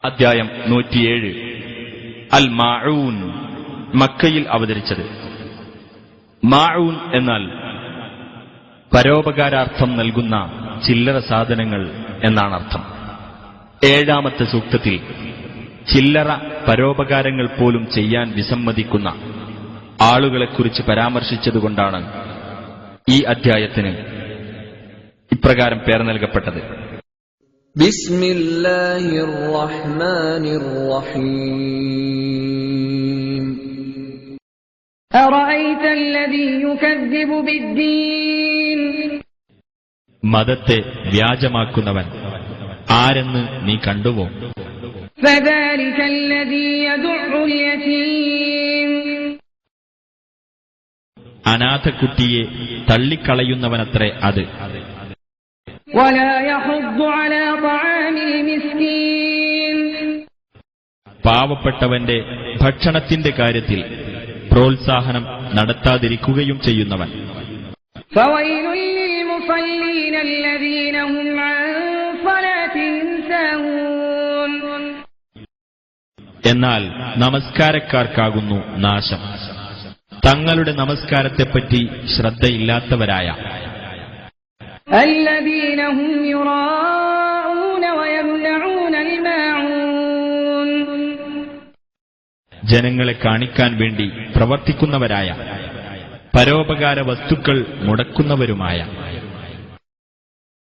അധ്യായം 107 അൽ മാഊൻ മക്കയിൽ അവതരിച്ചത്. മാഊൻ എന്നാൽ പരോപകാരാർത്ഥം നൽകുന്ന ചില്ലറ സാധനങ്ങൾ എന്നാണ് അർത്ഥം. 7-ാമത്തെ സൂക്തത്തിൽ ചില്ലറ പരോപകാരങ്ങൾ പോലും ചെയ്യാൻ വിസമ്മതിക്കുന്ന ആളുകളെക്കുറിച്ച് പരാമർശിച്ചതുകൊണ്ടാണ് ഈ അധ്യായത്തിന് ഇപ്രകാരം പേർ നൽകപ്പെട്ടത്. ബിസ്മില്ലാഹിർ റഹ്മാനിർ റഹീം. അറഅയ്തല്ലദീ യുകദ്ദിബു ബിദ്ദീൻ. മതത്തെ വ്യാജമാക്കുന്നവൻ ആരെന്ന് നീ കണ്ടുവോ? ഫദാലികല്ലദീ യദുഉൽ യതീം. അനാഥക്കുട്ടിയെ തള്ളിക്കളയുന്നവനത്രേ അത്. വലാ യഹുദ്ദു അലാ തആമിൽ മിസ്കീൻ. പാവപ്പെട്ടവന്റെ ഭക്ഷണത്തിന്റെ കാര്യത്തിൽ പ്രോത്സാഹനം നടത്താതിരിക്കുകയും ചെയ്യുന്നവൻ. ഫവൈലുൽ ലിൽമുസല്ലീന അല്ലദീന ഹും അൻ സ്വലാത്തിഹിം സാഹൂൻ. എന്നാൽ നമസ്കാരക്കാർക്കാകുന്നു നാശം, തങ്ങളുടെ നമസ്കാരത്തെപ്പറ്റി ശ്രദ്ധയില്ലാത്തവരായ. الذين هم يراءون ويمنعون الماعون. ജനങ്ങളെ കാണിക്കാൻ വേണ്ടി പ്രവർത്തിക്കുന്നവരായ, പരോപകാര വസ്തുക്കൾ മുടക്കുന്നവരുമായ.